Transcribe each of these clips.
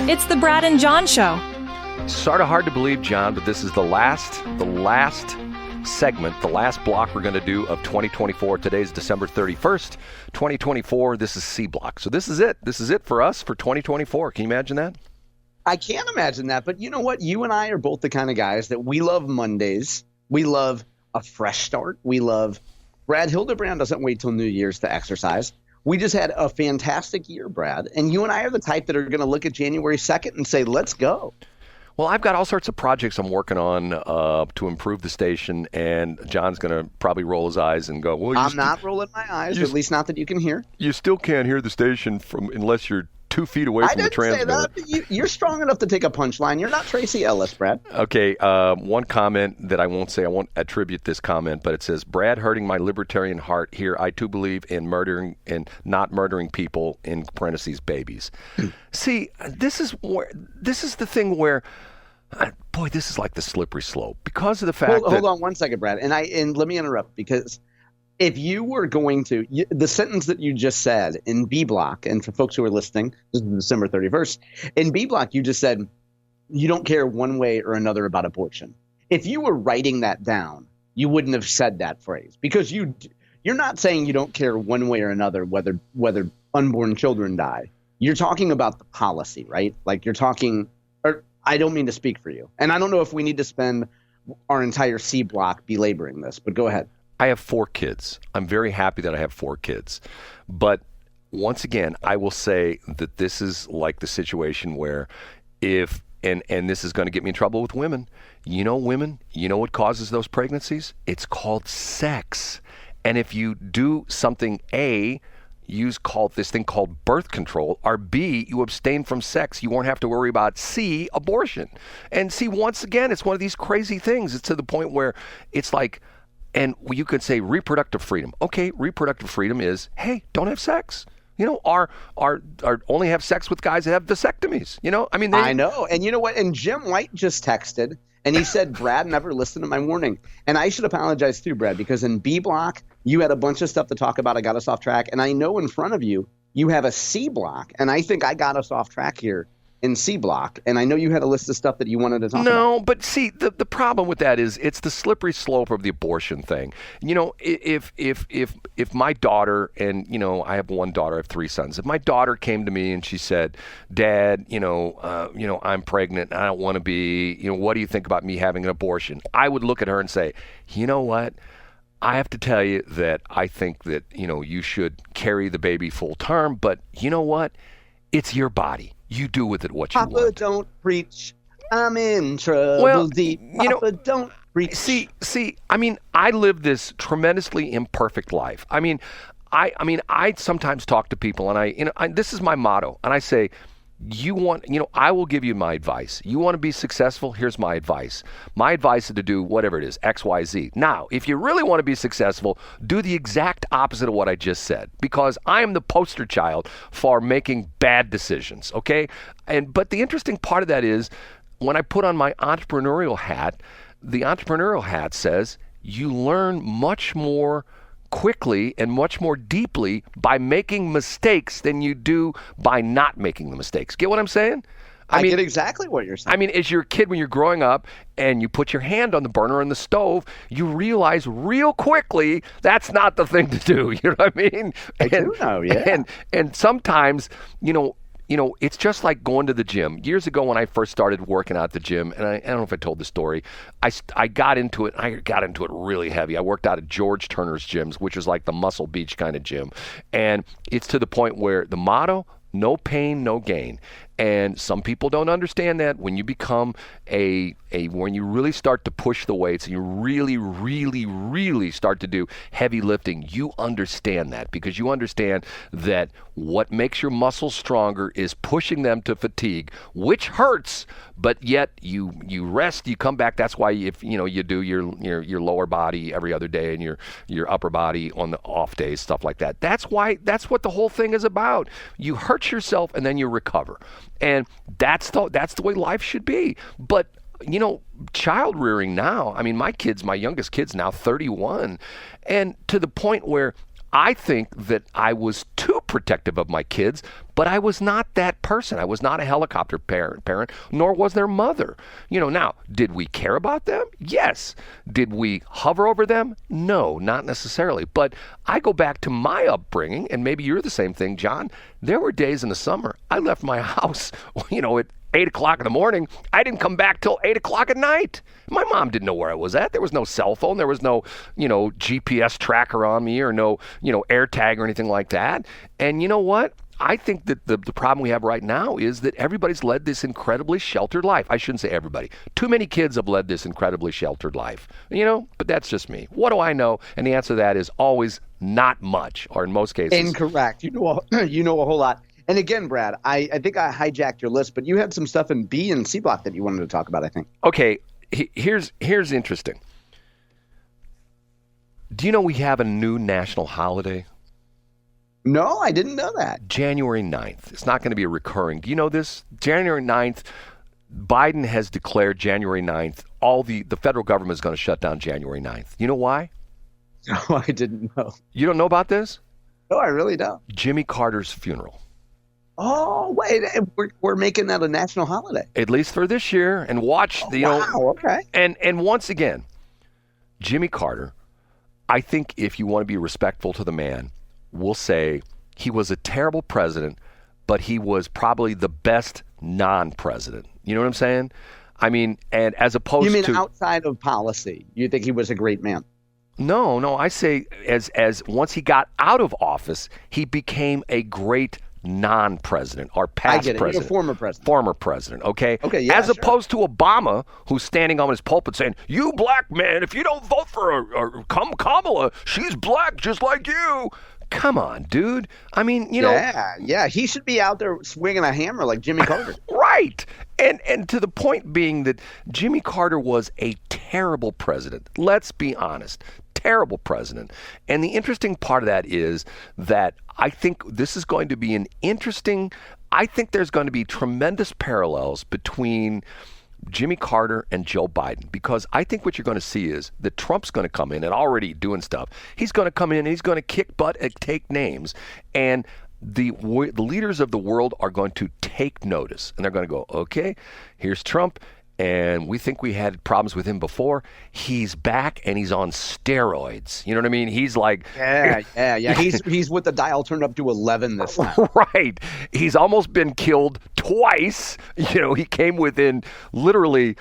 It's the Brad and John Show. Sort of hard to believe, John, but this is the last segment, the last block we're going to do of 2024. Today's December 31st, 2024. This is C block. So this is it. This is it for us for 2024. Can you imagine that? I can't imagine that. But you know what? You and I are both the kind of guys that we love Mondays. We love a fresh start. We love Brad Hildebrand doesn't wait till New Year's to exercise. We just had a fantastic year, Brad. And you and I are the type that are going to look at January 2nd and say, let's go. Well, I've got all sorts of projects I'm working on to improve the station, and John's going to probably roll his eyes and go, well, I'm not rolling my eyes, at least not that you can hear. You still can't hear the station unless you're 2 feet away from the transmitter. I didn't say that. You're strong enough to take a punchline. You're not Tracy Ellis, Brad. Okay, one comment that I won't say. I won't attribute this comment, but it says, Brad hurting my libertarian heart here. I too believe in murdering and not murdering people, in parentheses, babies. See, this is the thing where, boy, this is like the slippery slope because of the fact Hold on one second, Brad. And let me interrupt, because if you were going to – the sentence that you just said in B block, and for folks who are listening, this is December 31st. In B block, you just said you don't care one way or another about abortion. If you were writing that down, you wouldn't have said that phrase, because you're not saying you don't care one way or another whether unborn children die. You're talking about the policy, right? Like you're talking – or I don't mean to speak for you. And I don't know if we need to spend our entire C block belaboring this, but go ahead. I have 4 kids. I'm very happy that I have 4 kids. But once again, I will say that this is like the situation where if, and this is going to get me in trouble with women. You know what causes those pregnancies? It's called sex. And if you do something A, use this thing called birth control, or B, you abstain from sex, you won't have to worry about C, abortion. And see, once again, it's one of these crazy things. It's to the point where it's like, and you could say reproductive freedom. Okay, reproductive freedom is, hey, don't have sex. Or only have sex with guys that have vasectomies. I know. And you know what? And Jim White just texted, and he said, Brad never listened to my warning. And I should apologize too, Brad, because in B block, you had a bunch of stuff to talk about. I got us off track. And I know in front of you, you have a C block. And I think I got us off track here in C block, and I know you had a list of stuff that you wanted to talk about. No, but see, the problem with that is it's the slippery slope of the abortion thing. If my daughter, and I have one daughter, I have 3 sons. If my daughter came to me and she said, Dad, I'm pregnant, and I don't want to be, what do you think about me having an abortion? I would look at her and say, you know what? I have to tell you that I think that, you should carry the baby full term, but you know what? It's your body. You do with it what you want. Papa, don't preach. I'm in trouble deep. Papa, don't preach. See, I live this tremendously imperfect life. I sometimes talk to people, and this is my motto, and I say, I will give you my advice. You want to be successful? Here's my advice. My advice is to do whatever it is, X, Y, Z. Now, if you really want to be successful, do the exact opposite of what I just said, because I am the poster child for making bad decisions, okay? But the interesting part of that is when I put on my entrepreneurial hat, the entrepreneurial hat says you learn much more quickly and much more deeply by making mistakes than you do by not making the mistakes. Get what I'm saying? I get exactly what you're saying. As your kid, when you're growing up and you put your hand on the burner on the stove, you realize real quickly that's not the thing to do. You know what I mean? I do know, yeah. And sometimes, it's just like going to the gym. Years ago when I first started working out at the gym, and I don't know if I told the story, I got into it. I got into it really heavy. I worked out at George Turner's gyms, which is like the Muscle Beach kind of gym. And it's to the point where the motto, no pain, no gain. And some people don't understand that. When you become when you really start to push the weights and you really, really, really start to do heavy lifting, you understand that, because you understand that what makes your muscles stronger is pushing them to fatigue, which hurts, but yet you rest, you come back. That's why if you do your lower body every other day and your upper body on the off days, stuff like that. That's what the whole thing is about. You hurt yourself and then you recover. And that's the way life should be. But child rearing now, my youngest kid's now 31, and to the point where I think that I was too protective of my kids, but I was not that person. I was not a helicopter parent, nor was their mother. Now, did we care about them? Yes. Did we hover over them? No, not necessarily. But I go back to my upbringing, and maybe you're the same thing, John. There were days in the summer I left my house, at 8 o'clock in the morning. I didn't come back till 8 o'clock at night. My mom didn't know where I was at. There was no cell phone. There was no, GPS tracker on me or no, AirTag or anything like that. And you know what? I think that the problem we have right now is that everybody's led this incredibly sheltered life. I shouldn't say everybody. Too many kids have led this incredibly sheltered life, but that's just me. What do I know? And the answer to that is always not much, or in most cases. Incorrect. You know a whole lot. And again, Brad, I think I hijacked your list, but you had some stuff in B and C block that you wanted to talk about, I think. Okay, here's interesting. Do you know we have a new national holiday? No, I didn't know that. January 9th. It's not going to be a recurring. Do you know this? January 9th, Biden has declared January 9th, the federal government is going to shut down January 9th. You know why? No, I didn't know. You don't know about this? No, I really don't. Jimmy Carter's funeral. Oh, wait, we're making that a national holiday. At least for this year. And watch, okay. And once again, Jimmy Carter, I think if you want to be respectful to the man, we'll say he was a terrible president, but he was probably the best non-president. You know what I'm saying? I mean, and as opposed to... You mean outside of policy, you think he was a great man? No, I say as once he got out of office, he became a great non-president or past president. He's a former president. Former president, okay? Okay, yeah, as opposed to Obama, who's standing on his pulpit saying, "You black man, if you don't vote for Kamala, she's black just like you." Come on, dude. I mean, Yeah, he should be out there swinging a hammer like Jimmy Carter. Right. And to the point being that Jimmy Carter was a terrible president. Let's be honest. Terrible president. And the interesting part of that is that I think this is going to be I think there's going to be tremendous parallels between Jimmy Carter and Joe Biden, because I think what you're going to see is that Trump's going to come in and already doing stuff. He's going to come in and he's going to kick butt and take names, and the leaders of the world are going to take notice, and they're going to go, okay, here's Trump, and we think we had problems with him before. He's back and he's on steroids. You know what I mean? He's like... Yeah. He's with the dial turned up to 11 this time. Right. He's almost been killed twice. He came within literally,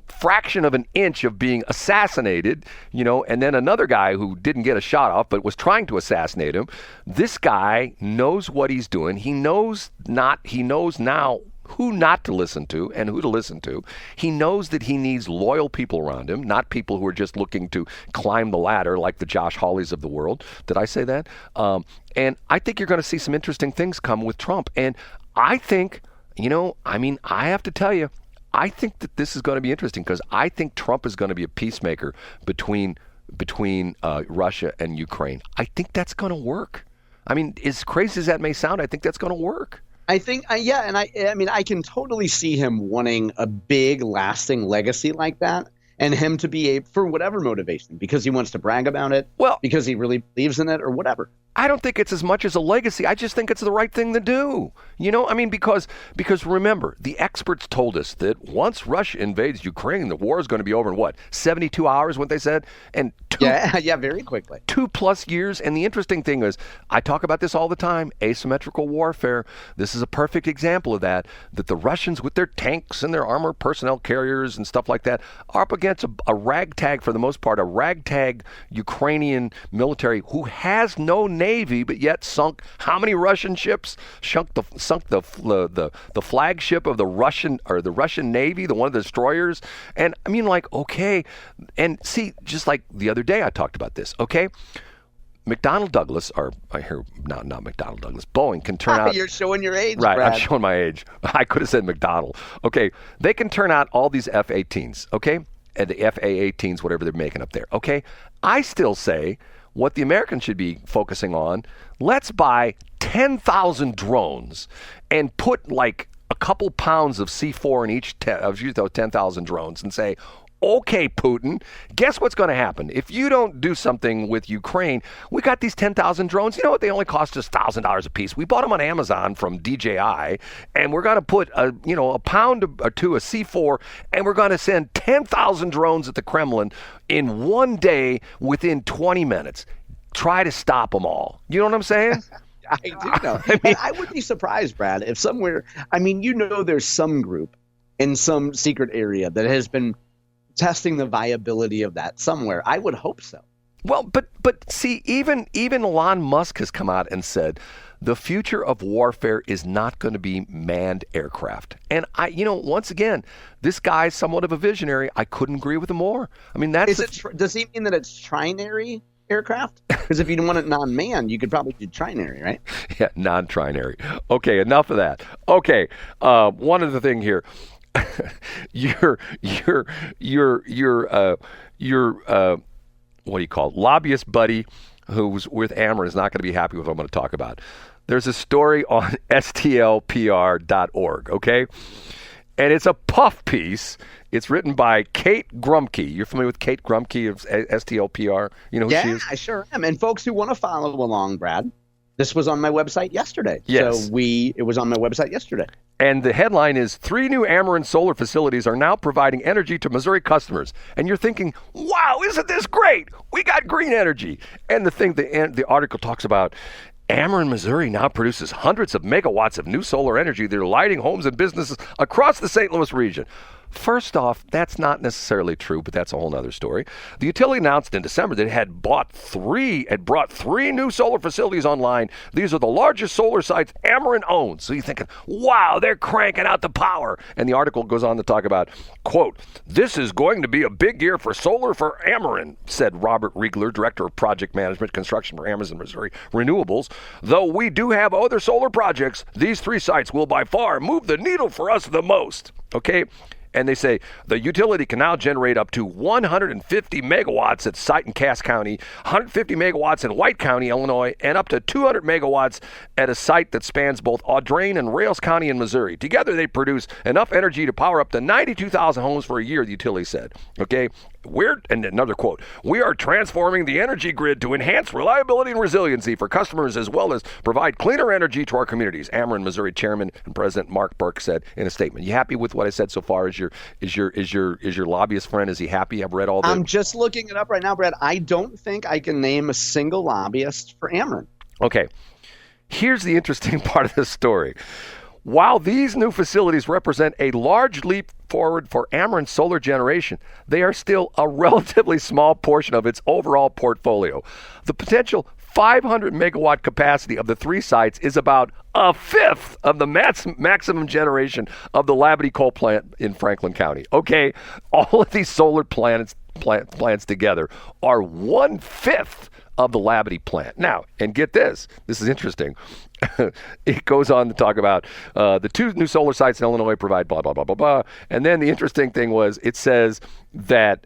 fraction of an inch of being assassinated, and then another guy who didn't get a shot off but was trying to assassinate him. This guy knows what he's doing. He knows now who not to listen to and who to listen to. He knows that he needs loyal people around him, not people who are just looking to climb the ladder like the Josh Hawleys of the world. Did I say that? And I think you're going to see some interesting things come with Trump. And I think, I have to tell you, I think that this is going to be interesting because I think Trump is going to be a peacemaker between Russia and Ukraine. I think that's going to work. I mean, as crazy as that may sound, I think that's going to work. I think, and I can totally see him wanting a big, lasting legacy like that, and him to be for whatever motivation, because he wants to brag about it, because he really believes in it, or whatever. I don't think it's as much as a legacy. I just think it's the right thing to do. Because remember, the experts told us that once Russia invades Ukraine, the war is going to be over in 72 hours, what they said? And very quickly. 2+ years. And the interesting thing is, I talk about this all the time, asymmetrical warfare. This is a perfect example of that the Russians with their tanks and their armored personnel carriers and stuff like that are up against a ragtag, for the most part, a ragtag Ukrainian military who has no navy, but yet sunk how many Russian ships? Sunk the flagship of the Russian Navy, one of the destroyers. And I mean, okay, and see, just like the other day I talked about this. Okay, McDonnell Douglas, or I hear not McDonnell Douglas, Boeing can turn out. You're showing your age, right? Brad. I'm showing my age. I could have said McDonnell. Okay, they can turn out all these F-18s. Okay, and the F-A-18s, whatever they're making up there. Okay, I still say what the Americans should be focusing on. Let's buy 10,000 drones and put a couple pounds of C4 in each of those 10,000 drones, and say, Okay, Putin, guess what's going to happen? If you don't do something with Ukraine, we got these 10,000 drones. You know what? They only cost us $1,000 a piece. We bought them on Amazon from DJI, and we're going to put a pound or two of C4, and we're going to send 10,000 drones at the Kremlin in one day within 20 minutes. Try to stop them all. You know what I'm saying? I do know. And I would be surprised, Brad, if somewhere, there's some group in some secret area that has been testing the viability of that somewhere. I would hope so. Well, but see, even Elon Musk has come out and said the future of warfare is not going to be manned aircraft. And once again, this guy's somewhat of a visionary. I couldn't agree with him more. I mean, does he mean that it's trinary aircraft? Because if you want it non-manned, you could probably do trinary, right? Yeah, non-trinary. Okay, enough of that. Okay, one other thing here. your what do you call it? Lobbyist buddy who's with Ameren is not going to be happy with what I'm going to talk about. There's a story on stlpr.org, okay? And it's a puff piece. It's written by Kate Grumke. You're familiar with Kate Grumke of STLPR? You know who she is? Yeah, I sure am. And folks who want to follow along, Brad, this was on my website yesterday. Yes. So it was on my website yesterday. And the headline is 3 new Ameren solar facilities are now providing energy to Missouri customers. And you're thinking, wow, isn't this great? We got green energy. And the article talks about Ameren, Missouri now produces hundreds of megawatts of new solar energy that are lighting homes and businesses across the St. Louis region. First off, that's not necessarily true, but that's a whole other story. The utility announced in December that it had brought three new solar facilities online. These are the largest solar sites Ameren owns. So you're thinking, wow, they're cranking out the power. And the article goes on to talk about, quote, this is going to be a big year for solar for Ameren, said Robert Riegler, Director of Project Management Construction for Ameren Missouri Renewables. Though we do have other solar projects, these 3 sites will by far move the needle for us the most. Okay? And they say the utility can now generate up to 150 megawatts at site in Cass County, 150 megawatts in White County, Illinois, and up to 200 megawatts at a site that spans both Audrain and Rales County in Missouri. Together, they produce enough energy to power up to 92,000 homes for a year, the utility said. Okay? And another quote, we are transforming the energy grid to enhance reliability and resiliency for customers as well as provide cleaner energy to our communities. Ameren, Missouri Chairman and President Mark Burke said in a statement. You happy with what I said so far? Is your lobbyist friend, is he happy? I've read all the... I'm just looking it up right now, Brad. I don't think I can name a single lobbyist for Ameren. Okay. Here's the interesting part of this story. While these new facilities represent a large leap forward for Ameren solar generation, they are still a relatively small portion of its overall portfolio. The potential 500 megawatt capacity of the 3 sites is about a fifth of the maximum generation of the Labadie coal plant in Franklin County. Okay, all of these solar plants together are 1/5 of the Labadie plant. Now, and get this is interesting. It goes on to talk about the 2 new solar sites in Illinois provide blah, blah, blah, blah, blah. And then the interesting thing was it says that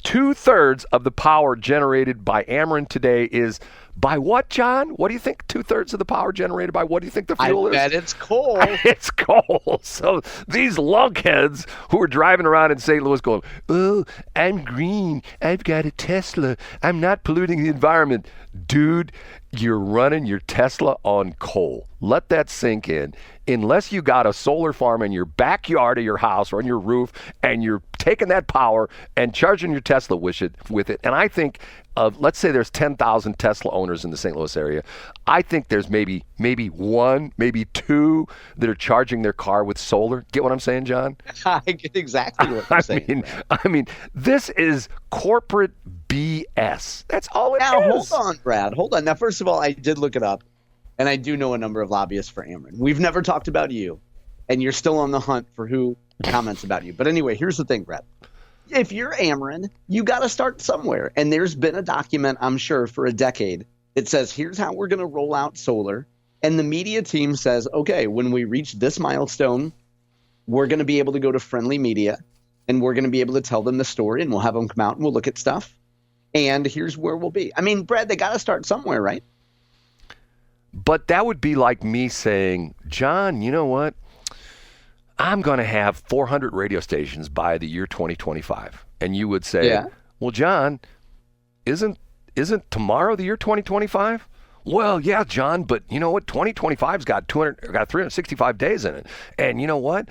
2/3 of the power generated by Ameren today is by what, John? What do you think 2/3 of the power generated by? What do you think the fuel is? I bet it's coal. It's coal. So these lunkheads who are driving around in St. Louis going, oh, I'm green. I've got a Tesla. I'm not polluting the environment. Dude, you're running your Tesla on coal. Let that sink in. Unless you got a solar farm in your backyard of your house or on your roof and you're taking that power and charging your Tesla with it. And I think let's say there's 10,000 Tesla owners in the St. Louis area. I think there's maybe 1, maybe 2 that are charging their car with solar. Get what I'm saying, John? I get exactly what you're saying. I mean, this is corporate BS. That's all it is. Now, hold on, Brad. Hold on. Now, first of all, I did look it up, and I do know a number of lobbyists for Ameren. We've never talked about you, and you're still on the hunt for who comments about you. But anyway, here's the thing, Brad. If you're Ameren, you got to start somewhere. And there's been a document, I'm sure, for a decade that says, here's how we're going to roll out solar. And the media team says, okay, when we reach this milestone, we're going to be able to go to friendly media, and we're going to be able to tell them the story, and we'll have them come out and we'll look at stuff. And here's where we'll be. I mean, Brad, they got to start somewhere, right? But that would be like me saying, John, you know what? I'm going to have 400 radio stations by the year 2025. And you would say, Yeah. well, John, isn't tomorrow the year 2025? Well, yeah, John, but you know what? 2025's got 365 days in it. And you know what?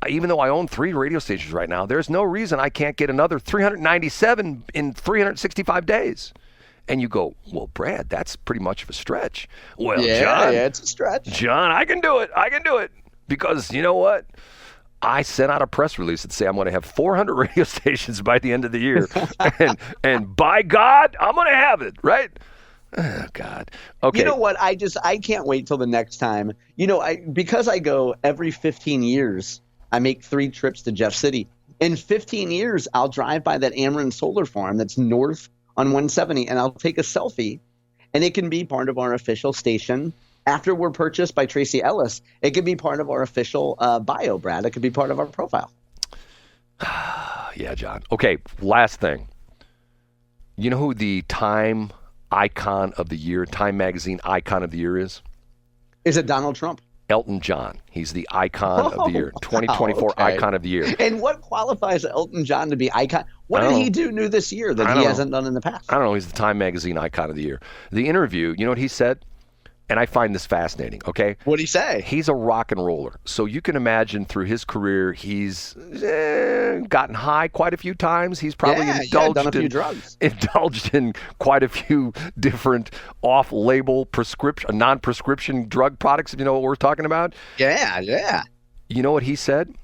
Even though I own 3 radio stations right now, there's no reason I can't get another 397 in 365 days. And you go, well, Brad, that's pretty much of a stretch. Well, John, it's a stretch. John, I can do it. Because you know what? I sent out a press release that say I'm going to have 400 radio stations by the end of the year. and by God, I'm going to have it, right? Oh, God. Okay. You know what? I can't wait till the next time. Because I go every 15 years, I make 3 trips to Jeff City. In 15 years, I'll drive by that Ameren solar farm that's north on 170, and I'll take a selfie, and it can be part of our official station. After we're purchased by Tracy Ellis, it could be part of our official bio, Brad. It could be part of our profile. Yeah, John. Okay, last thing. You know who the Time icon of the year, Time magazine icon of the year is? Is it Donald Trump? Elton John. He's the icon of the year, 2024 okay. icon of the year. And what qualifies Elton John to be icon? What did he do new this year that he hasn't done in the past? I don't know. He's the Time magazine icon of the year. The interview, you know what he said? And I find this fascinating, okay? What'd he say? He's a rock and roller. So you can imagine through his career, he's gotten high quite a few times. He's probably done a few drugs. Indulged in quite a few different off-label non-prescription drug products, if you know what we're talking about. Yeah. You know what he said?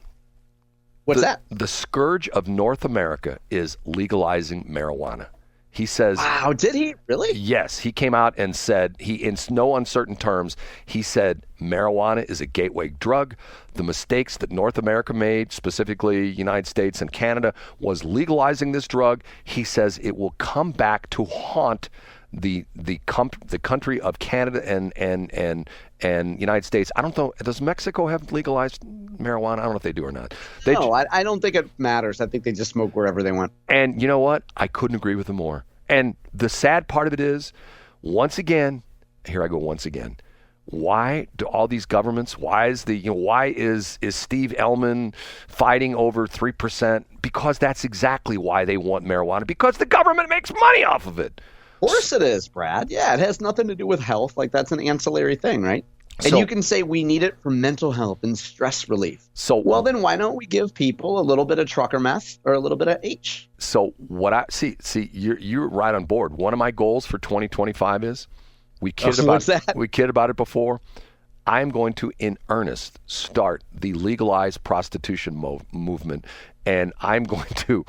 What's that? The scourge of North America is legalizing marijuana. He says, wow, did he really? Yes. He came out and said, in no uncertain terms, he said marijuana is a gateway drug. The mistakes that North America made, specifically United States and Canada, was legalizing this drug. He says it will come back to haunt the country of Canada and United States. I don't know. Does Mexico have legalized marijuana? I don't know if they do or not. I don't think it matters. I think they just smoke wherever they want. And you know what? I couldn't agree with him more. And the sad part of it is, once again, why do all these governments, why is Steve Ellman fighting over 3%? Because that's exactly why they want marijuana, because the government makes money off of it. Of course it is, Brad. Yeah, it has nothing to do with health. Like, that's an ancillary thing, right? And you can say we need it for mental health and stress relief. Well, then why don't we give people a little bit of trucker meth or a little bit of H? So what I see, you're right on board. One of my goals for 2025 is we kid about it before. I am going to, in earnest, start the legalized prostitution movement, and I'm going to.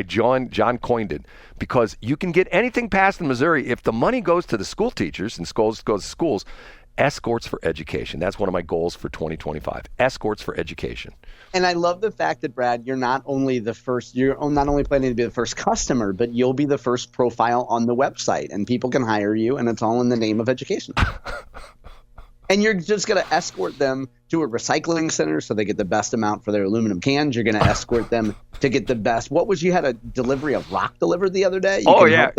John coined it, because you can get anything passed in Missouri if the money goes to the school teachers and goes to schools. Escorts for education. That's one of my goals for 2025. Escorts for education. And I love the fact that, Brad, you're not only planning to be the first customer, but you'll be the first profile on the website, and people can hire you, and it's all in the name of education. And you're just going to escort them to a recycling center so they get the best amount for their aluminum cans. You're going to escort them to get the best. You had a delivery of rock delivered the other day? Yeah.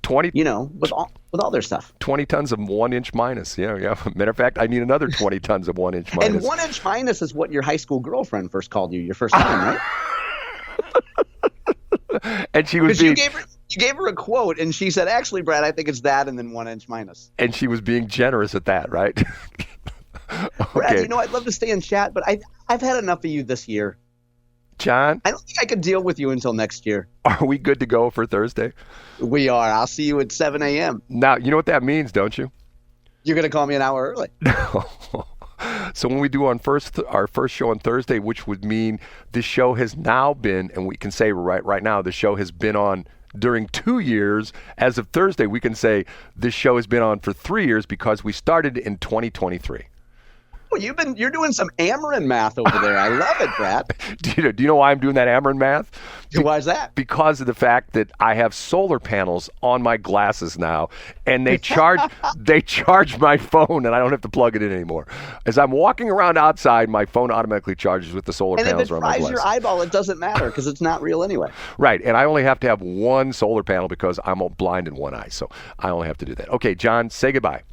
20, with all their stuff. 20 tons of 1 inch minus. Yeah. Matter of fact, I need another 20 tons of 1 inch minus. And 1 inch minus is what your high school girlfriend first called you your first time, right? And she was being... You gave her a quote, and she said, actually, Brad, I think it's that and then 1 inch minus. And she was being generous at that, right? Okay. Brad, I'd love to stay in chat, but I've had enough of you this year. John? I don't think I could deal with you until next year. Are we good to go for Thursday? We are. I'll see you at 7 a.m. Now, you know what that means, don't you? You're going to call me an hour early. No. So when we do our first show on Thursday, which would mean this show has now been, and we can say right now, the show has been on during 2 years. As of Thursday, we can say this show has been on for 3 years because we started in 2023. Oh, you're doing some Ameren math over there. I love it, Brad. Do you know why I'm doing that Ameren math? Why is that? Because of the fact that I have solar panels on my glasses now, and they charge my phone, and I don't have to plug it in anymore. As I'm walking around outside, my phone automatically charges with the solar panels on my glasses. And if it fries your eyeball, it doesn't matter because it's not real anyway. Right, and I only have to have one solar panel because I'm blind in one eye, so I only have to do that. Okay, John, say goodbye.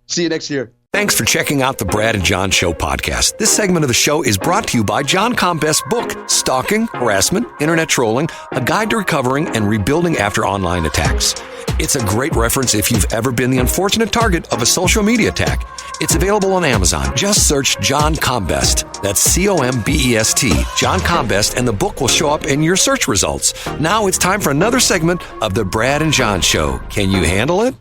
See you next year. Thanks for checking out the Brad and John Show podcast. This segment of the show is brought to you by John Combest's book, Stalking, Harassment, Internet Trolling, A Guide to Recovering and Rebuilding After Online Attacks. It's a great reference if you've ever been the unfortunate target of a social media attack. It's available on Amazon. Just search John Combest. That's Combest, John Combest, and the book will show up in your search results. Now it's time for another segment of the Brad and John Show. Can you handle it?